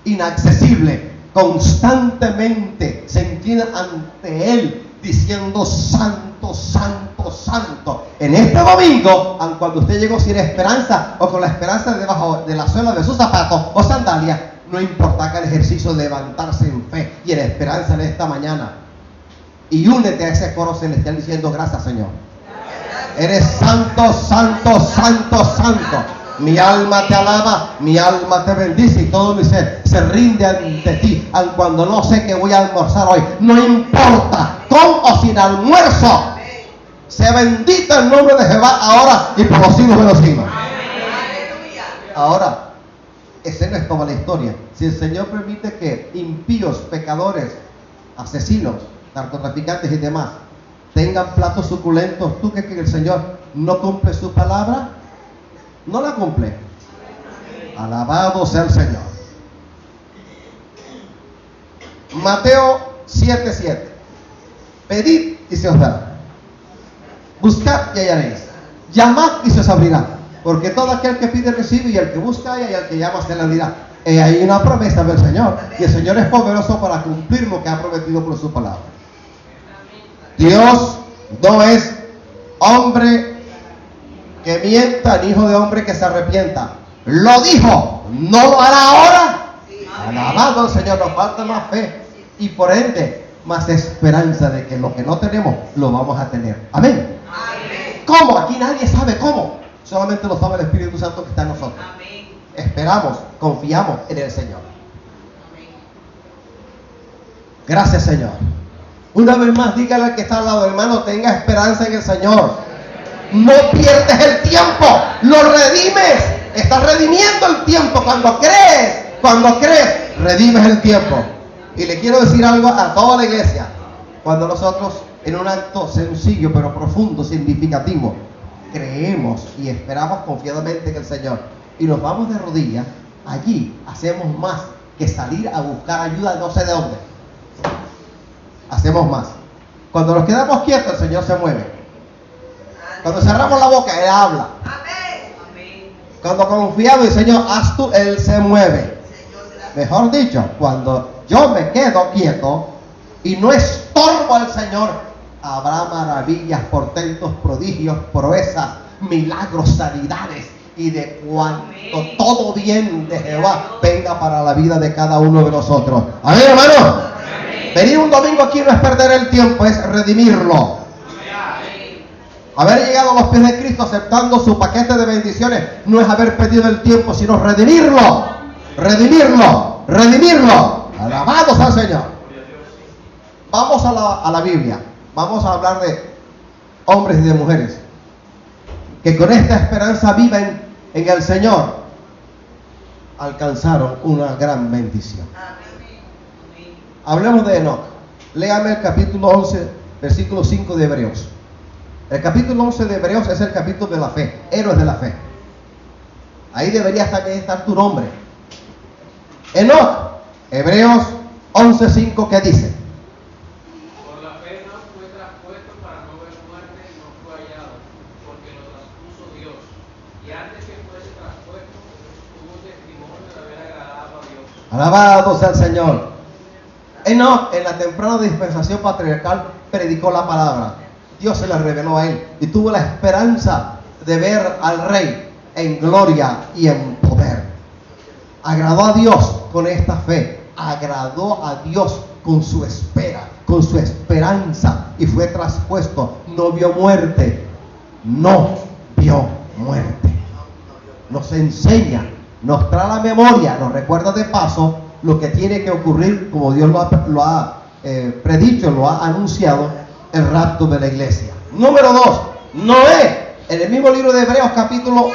inaccesible, constantemente se inclinan ante Él diciendo santo, santo, santo. En este domingo, aun cuando usted llegó sin esperanza o con la esperanza debajo de la suela de sus zapatos o sandalias, no importa que el ejercicio de levantarse en fe y en esperanza en esta mañana. Y únete a ese coro celestial diciendo gracias, Señor. Eres santo, santo, santo, santo. Mi alma te alaba, mi alma te bendice y todo mi ser se rinde ante ti, aun cuando no sé qué voy a almorzar hoy. No importa, con o sin almuerzo. Sea bendito el nombre de Jehová ahora y por los siglos de los siglos. Ahora, esa no es toda la historia. Si el Señor permite que impíos, pecadores, asesinos, narcotraficantes y demás tengan platos suculentos, ¿tú crees que el Señor no cumple su palabra? No la cumple. Alabado sea el Señor. Mateo 7:7. Pedid y se os dará. Buscad y hallaréis. Llamad y se os abrirá. Porque todo aquel que pide recibe, y el que busca halla, y el que llama se le abrirá. Hay una promesa del Señor, y el Señor es poderoso para cumplir lo que ha prometido por su palabra. Dios no es hombre que mienta, ni hijo de hombre que se arrepienta. Lo dijo, no lo hará ahora. Alabado al Señor. Nos falta más fe y por ende más esperanza de que lo que no tenemos lo vamos a tener. Amén. ¿Cómo? Aquí nadie sabe cómo. Solamente lo sabe el Espíritu Santo que está en nosotros. Esperamos, confiamos en el Señor. Gracias, Señor. Una vez más, dígale al que está al lado, hermano, tenga esperanza en el Señor. No pierdes el tiempo, lo redimes. Estás redimiendo el tiempo cuando crees, redimes el tiempo. Y le quiero decir algo a toda la iglesia. Cuando nosotros, en un acto sencillo pero profundo, significativo, creemos y esperamos confiadamente en el Señor y nos vamos de rodillas, allí hacemos más que salir a buscar ayuda no sé de dónde. Hacemos más. Cuando nos quedamos quietos, el Señor se mueve. Cuando cerramos la boca, Él habla. Cuando confiamos, el Señor, haz tú, Él se mueve. Mejor dicho, cuando yo me quedo quieto y no estorbo al Señor, habrá maravillas, portentos, prodigios, proezas, milagros, sanidades, y de cuanto todo bien de Jehová venga para la vida de cada uno de nosotros. Amén, hermano. Venir un domingo aquí no es perder el tiempo, es redimirlo. Haber llegado a los pies de Cristo aceptando su paquete de bendiciones no es haber perdido el tiempo, sino redimirlo. Redimirlo. Redimirlo. Alabados al Señor. Vamos a la Biblia. Vamos a hablar de hombres y de mujeres que con esta esperanza viva en el Señor alcanzaron una gran bendición. Hablemos de Enoc. Léame el capítulo 11, versículo 5 de Hebreos. El capítulo 11 de Hebreos es el capítulo de la fe, héroes de la fe. Ahí debería también estar tu nombre. Enoc, Hebreos 11:5, ¿qué dice? Por la fe no fue traspuesto para no ver muerte y no fue hallado, porque lo traspuso Dios. Y antes que fuese traspuesto, tuvo testimonio de haber agradado a Dios. Alabado sea el Señor. Enoc, en la temprana dispensación patriarcal, predicó la palabra. Dios se la reveló a él y tuvo la esperanza de ver al Rey en gloria y en poder. Agradó a Dios con esta fe, agradó a Dios con su espera, con su esperanza, y fue traspuesto. No vio muerte, no vio muerte. Nos enseña, nos trae a la memoria, nos recuerda de paso lo que tiene que ocurrir, como Dios lo ha predicho, lo ha anunciado, el rapto de la iglesia. Número 2, Noé, en el mismo libro de Hebreos capítulo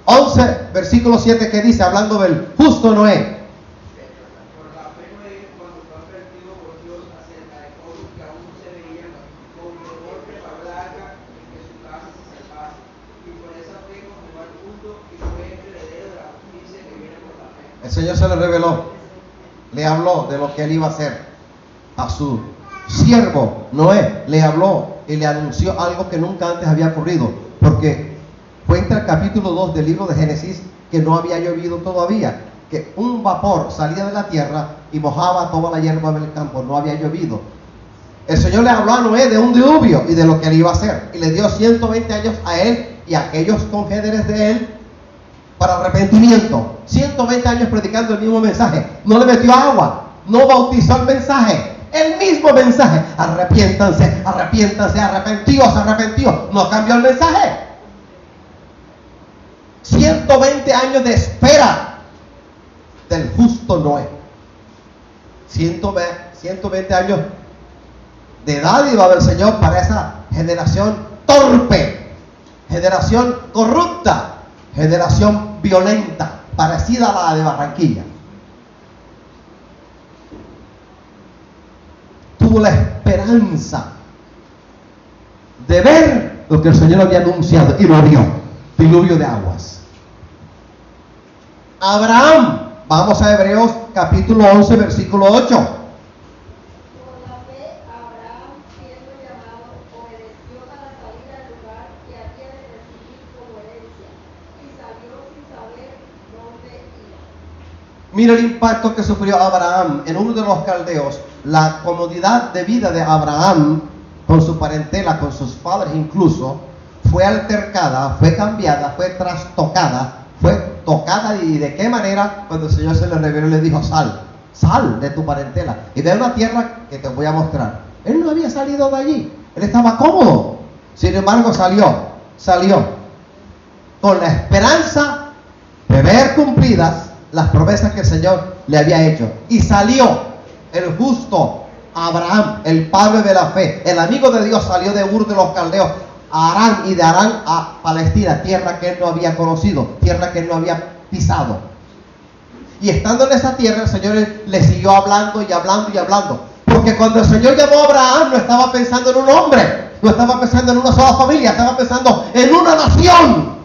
11, versículo 7, que dice, hablando del justo Noé. Por la fe Noé, cuando fue advertido por Dios acerca de cosas que aún no se veían, con temor preparó el arca en que su casa se salvase. Y por esa fe condenó al mundo y fue heredero de la justicia que viene por la fe. El Señor se le reveló, le habló de lo que él iba a hacer a su siervo Noé le habló y le anunció algo que nunca antes había ocurrido, porque cuenta el capítulo 2 del libro de Génesis que no había llovido todavía, que un vapor salía de la tierra y mojaba toda la hierba del campo, no había llovido. El Señor le habló a Noé de un diluvio y de lo que él iba a hacer, y le dio 120 años a él y a aquellos congéneres de él para arrepentimiento. 120 años predicando el mismo mensaje. No le metió agua, no bautizó el mensaje, el mismo mensaje: arrepiéntanse, arrepiéntanse, arrepentíos, arrepentíos. No cambió el mensaje. 120 años de espera del justo Noé. 120 años de dádiva del Señor para esa generación torpe, generación corrupta, generación violenta, parecida a la de Barranquilla. Tuvo la esperanza de ver lo que el Señor había anunciado y lo vio: diluvio de aguas. Abraham, vamos a Hebreos capítulo 11 versículo 8. Por la fe, Abraham, siendo llamado, obedeció para salir al lugar que había de recibir como herencia, y salió sin saber dónde iba. Mira el impacto que sufrió Abraham en uno de los caldeos. La comodidad de vida de Abraham con su parentela, con sus padres incluso, fue altercada, fue cambiada, fue trastocada, fue tocada. ¿Y de qué manera? Cuando el Señor se le reveló y le dijo: sal de tu parentela y de una tierra que te voy a mostrar. Él no había salido de allí, él estaba cómodo. Sin embargo salió con la esperanza de ver cumplidas las promesas que el Señor le había hecho. Y salió el justo Abraham, el padre de la fe, el amigo de Dios, salió de Ur de los Caldeos a Harán, y de Harán a Palestina, tierra que él no había conocido, tierra que él no había pisado. Y estando en esa tierra, el Señor le siguió hablando y hablando y hablando. Porque cuando el Señor llamó a Abraham, no estaba pensando en un hombre, no estaba pensando en una sola familia, estaba pensando en una nación.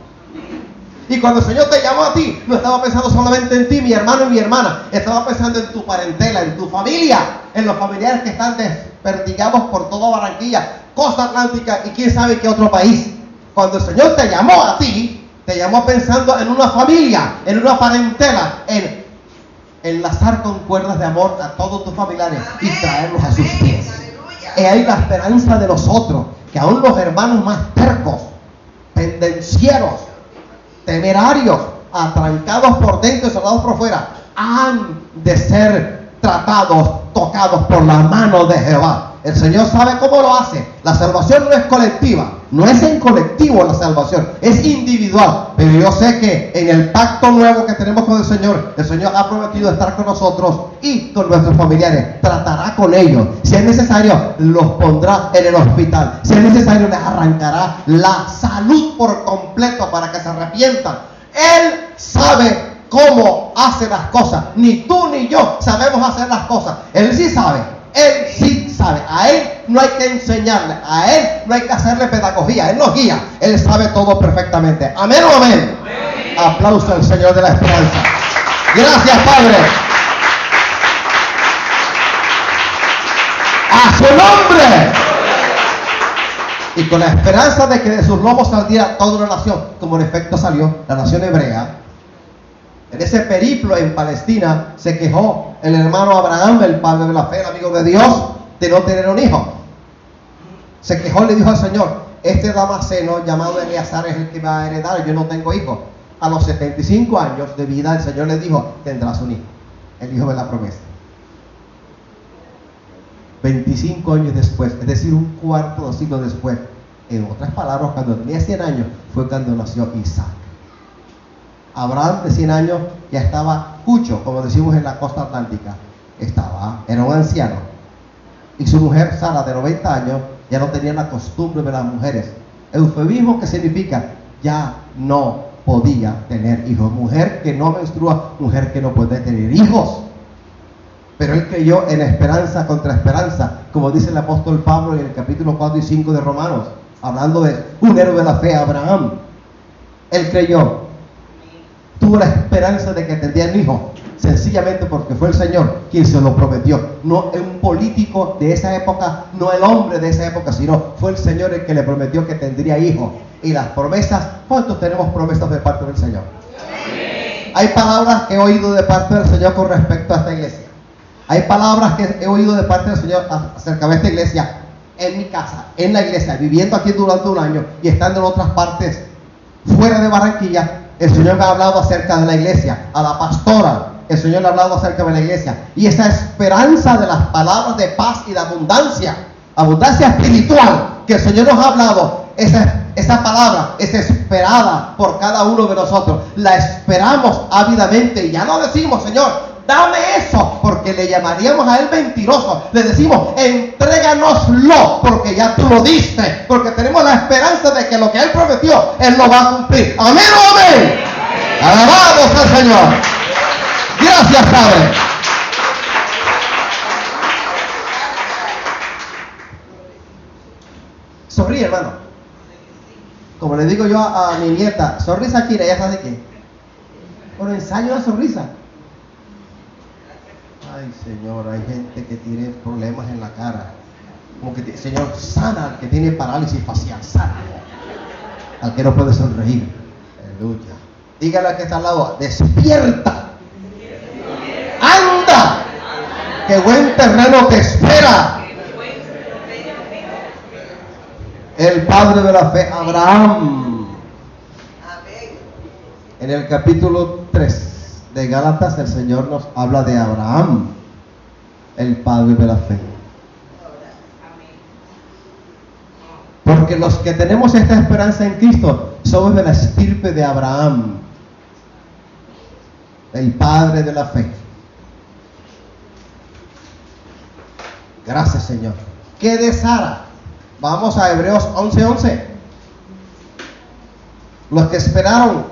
Y cuando el Señor te llamó a ti, no estaba pensando solamente en ti, mi hermano y mi hermana, estaba pensando en tu parentela, en tu familia, en los familiares que están desperdigados por toda Barranquilla, Costa Atlántica y quién sabe qué otro país. Cuando el Señor te llamó a ti, te llamó pensando en una familia, en una parentela, en enlazar con cuerdas de amor a todos tus familiares y traerlos a sus pies. Es ahí la esperanza de nosotros, que aún los hermanos más tercos, pendencieros, temerarios, atrancados por dentro y cerrados por fuera, han de ser tratados, tocados por la mano de Jehová. El Señor sabe cómo lo hace. La salvación no es colectiva, no es en colectivo la salvación, es individual. Pero yo sé que en el pacto nuevo que tenemos con el Señor ha prometido estar con nosotros y con nuestros familiares. Tratará con ellos. Si es necesario, los pondrá en el hospital. Si es necesario, les arrancará la salud por completo para que se arrepientan. Él sabe cómo hace las cosas. Ni tú ni yo sabemos hacer las cosas. Él sí sabe. Él sí sabe. A Él no hay que enseñarle. A Él no hay que hacerle pedagogía. Él nos guía. Él sabe todo perfectamente. Amén o amén. Amén. Aplauso al Señor de la esperanza. Gracias, Padre. A su nombre. Y con la esperanza de que de sus lomos saldría toda una nación, como en efecto salió la nación hebrea. En ese periplo en Palestina se quejó el hermano Abraham, el padre de la fe, el amigo de Dios, de no tener un hijo. Se quejó y le dijo al Señor: este Damaseno llamado Eleazar es el que va a heredar, yo no tengo hijo. A los 75 años de vida el Señor le dijo: tendrás un hijo, el hijo de la promesa. 25 años después, es decir, un cuarto de siglo después, en otras palabras, cuando tenía 100 años, fue cuando nació Isaac. Abraham de 100 años ya estaba cucho, como decimos en la costa atlántica. Era un anciano. Y su mujer, Sara, de 90 años, ya no tenía la costumbre de las mujeres. Eufemismo que significa ya no podía tener hijos. Mujer que no menstrua, mujer que no puede tener hijos. Pero él creyó en esperanza contra esperanza, como dice el apóstol Pablo en el capítulo 4 y 5 de Romanos, hablando de un héroe de la fe, Abraham. Él creyó, tuvo la esperanza de que tendría un hijo. sencillamente porque fue el Señor quien se lo prometió. No un político de esa época, no el hombre de esa época, sino fue el Señor el que le prometió que tendría hijos. Y las promesas, ¿cuántos tenemos promesas de parte del Señor? Hay palabras que he oído de parte del Señor con respecto a esta iglesia. Hay palabras que he oído de parte del Señor acerca de esta iglesia, en mi casa, en la iglesia, viviendo aquí durante un año y estando en otras partes fuera de Barranquilla. El Señor me ha hablado acerca de la iglesia, a la pastora. El Señor le ha hablado acerca de la iglesia. Y esa esperanza de las palabras de paz y de abundancia espiritual que el Señor nos ha hablado, esa palabra es esperada por cada uno de nosotros. La esperamos ávidamente y ya no decimos, Señor, dame eso, porque le llamaríamos a Él mentiroso. Le decimos, entréganoslo, porque ya tú lo diste, porque tenemos la esperanza de que lo que Él prometió, Él lo va a cumplir. Amén o amén. Alabamos al Señor. Gracias, Padre. Sonríe, hermano. Como le digo yo a mi nieta, sonrisa, Kira, ¿ya sabes de qué? Por ensayo de sonrisa. Ay, Señor, hay gente que tiene problemas en la cara. Como que, Señor, sana al que tiene parálisis facial, sana al que no puede sonreír. Aleluya. Dígale al que está al lado, despierta. Anda, que buen terreno te espera. El padre de la fe, Abraham. En el capítulo 3 de Gálatas, el Señor nos habla de Abraham, el padre de la fe. Porque los que tenemos esta esperanza en Cristo somos de la estirpe de Abraham, el padre de la fe. Gracias, Señor. ¿Qué de Sara? Vamos a Hebreos 11:11. Los que esperaron,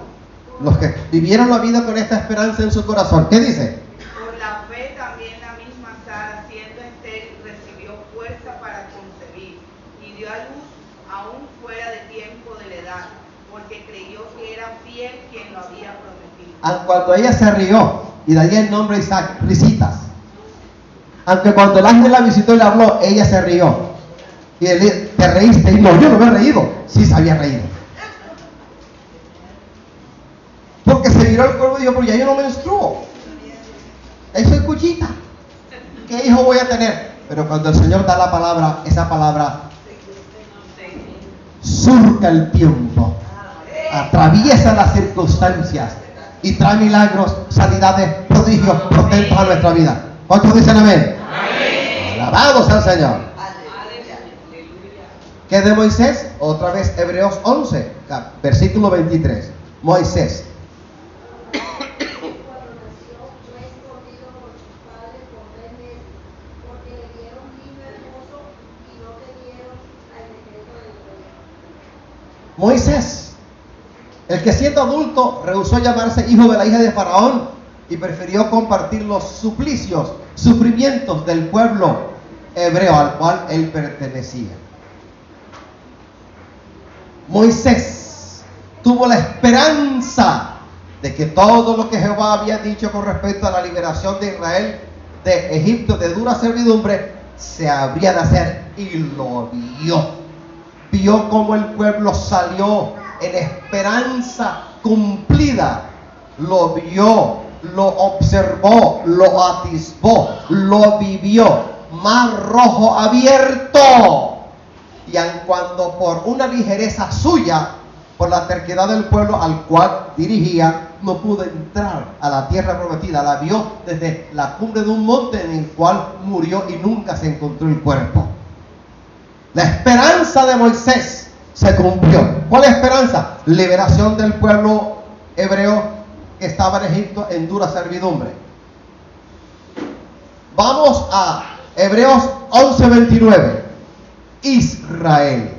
los que vivieron la vida con esta esperanza en su corazón, ¿qué dice? Por la fe también la misma Sara, siendo estéril, recibió fuerza para concebir y dio a luz aún fuera de tiempo de la edad, porque creyó que era fiel quien lo había prometido. Cuando ella se rió, y de ahí el nombre Isaac, risitas. Aunque cuando el ángel la visitó y le habló, ella se rió. Y él, ¿te reíste? Y no, yo no me he reído. Sí se había reído. Porque se miró el cuerpo y dijo, pero ya yo no menstruo. Ahí soy cuchita. ¿Qué hijo voy a tener? Pero cuando el Señor da la palabra, esa palabra surca el tiempo, atraviesa las circunstancias y trae milagros, sanidades, prodigios, portentos a nuestra vida. ¿Cuántos dicen amén? Amén. Alabados al Señor. ¿Qué es de Moisés? Otra vez Hebreos 11, versículo 23. Moisés. Moisés, el que siendo adulto rehusó llamarse hijo de la hija de Faraón y prefirió compartir los suplicios, sufrimientos del pueblo hebreo al cual él pertenecía. Moisés tuvo la esperanza de que todo lo que Jehová había dicho con respecto a la liberación de Israel de Egipto de dura servidumbre se habría de hacer, y lo vio. Vio cómo el pueblo salió en esperanza cumplida. Lo vio, lo observó, lo atisbó, lo vivió. Mar Rojo abierto. Y aun cuando por una ligereza suya, por la terquedad del pueblo al cual dirigía, no pudo entrar a la tierra prometida. La vio desde la cumbre de un monte en el cual murió y nunca se encontró el cuerpo. La esperanza de Moisés se cumplió. ¿Cuál esperanza? Liberación del pueblo hebreo que estaba en Egipto en dura servidumbre. Vamos a Hebreos 11:29. Israel.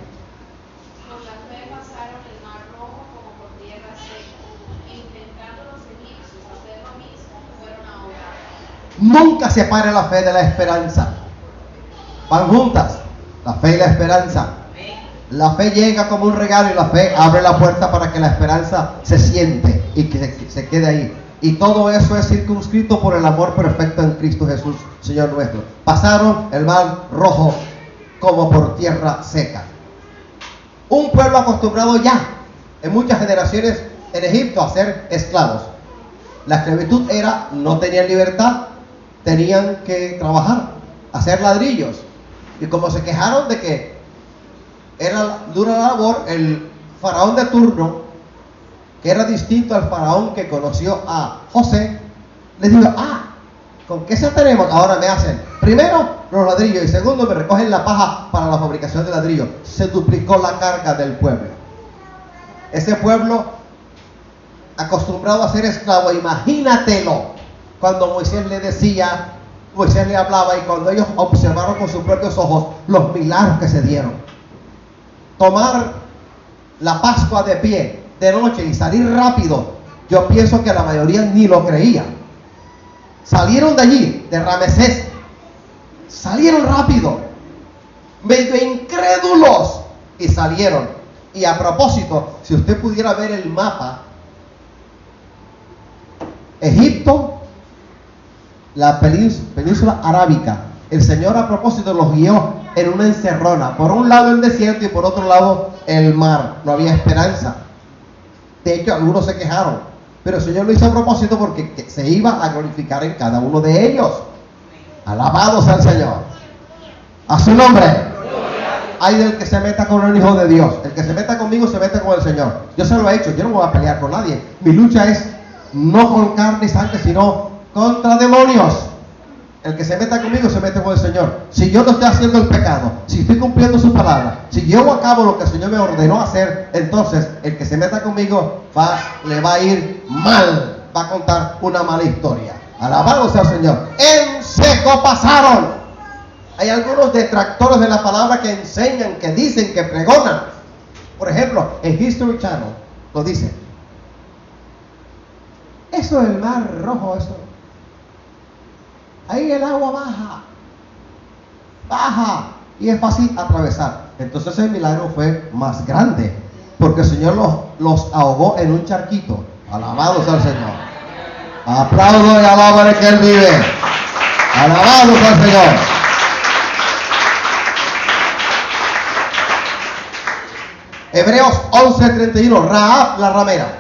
Con la fe pasaron el mar rojo como por tierra seca, e intentando los egipcios hacer lo mismo, fueron ahogados. Nunca separe la fe de la esperanza. Van juntas, la fe y la esperanza. La fe llega como un regalo y la fe abre la puerta para que la esperanza se siente y que se quede ahí. Y todo eso es circunscrito por el amor perfecto en Cristo Jesús, Señor nuestro. Pasaron el mar Rojo como por tierra seca. Un pueblo acostumbrado ya en muchas generaciones en Egipto a ser esclavos. La esclavitud era, no tenían libertad, tenían que trabajar, hacer ladrillos. Y como se quejaron de que era dura labor, el faraón de turno, que era distinto al faraón que conoció a José, les dijo: ¿con qué se tenemos? Ahora me hacen, primero, los ladrillos, y segundo, me recogen la paja para la fabricación de ladrillos. Se duplicó la carga del pueblo. Ese pueblo acostumbrado a ser esclavo, imagínatelo, cuando Moisés le hablaba, y cuando ellos observaron con sus propios ojos los milagros que se dieron. Tomar la Pascua de pie, de noche, y salir rápido, yo pienso que la mayoría ni lo creía. Salieron de allí, de Ramesés, salieron rápido, medio incrédulos, y salieron. Y a propósito, si usted pudiera ver el mapa, Egipto, la península arábica, el Señor a propósito los guió en una encerrona, por un lado el desierto y por otro lado el mar. No había esperanza. De hecho, algunos se quejaron, pero el Señor lo hizo a propósito porque se iba a glorificar en cada uno de ellos. Alabado sea el Señor. A su nombre. Ay del que se meta con un hijo de Dios. El que se meta conmigo se mete con el Señor. Yo se lo he hecho, yo no voy a pelear con nadie. Mi lucha es no con carne y sangre, sino contra demonios. El que se meta conmigo se mete con el Señor. Si yo no estoy haciendo el pecado, si estoy cumpliendo su palabra, si llevo a cabo lo que el Señor me ordenó hacer, entonces el que se meta conmigo le va a ir mal, va a contar una mala historia. Alabado sea el Señor. En seco pasaron. Hay algunos detractores de la palabra que enseñan, que dicen, que pregonan. Por ejemplo, en History Channel lo dice: eso es el mar Rojo, eso. Ahí el agua baja, y es fácil atravesar. Entonces el milagro fue más grande, porque el Señor los ahogó en un charquito. Alabado sea el Señor. Aplaudo y alabo de que Él vive. Alabado sea el Señor. Hebreos 11:31, Rahab la ramera.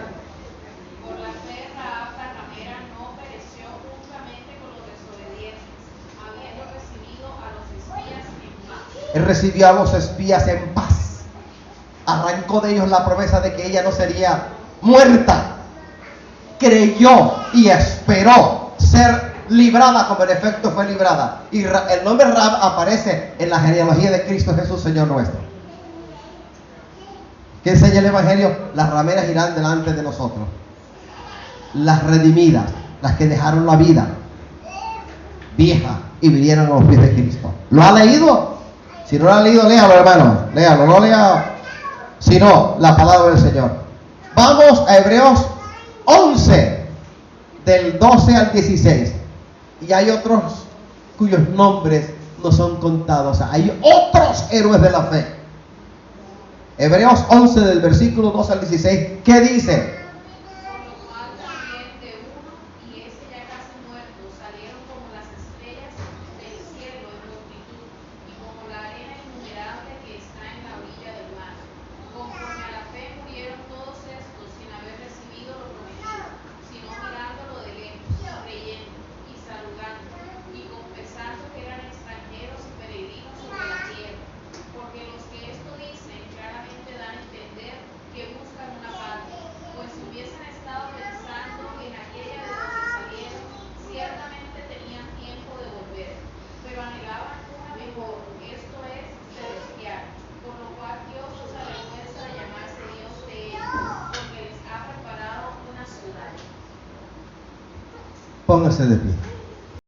Él recibió a los espías en paz. Arrancó de ellos la promesa de que ella no sería muerta. Creyó y esperó ser librada, como en efecto fue librada. Y el nombre Rahab aparece en la genealogía de Cristo Jesús, Señor nuestro. ¿Qué enseña el Evangelio? Las rameras irán delante de nosotros. Las redimidas, las que dejaron la vida vieja y vinieron a los pies de Cristo. ¿Lo ha leído? Si no lo ha leído, léalo, hermano. Léalo, no lea sino la palabra del Señor. Vamos a Hebreos 11, del 12 al 16. Y hay otros cuyos nombres no son contados. O sea, hay otros héroes de la fe. Hebreos 11, del versículo 12 al 16. ¿Qué dice? Póngase de pie.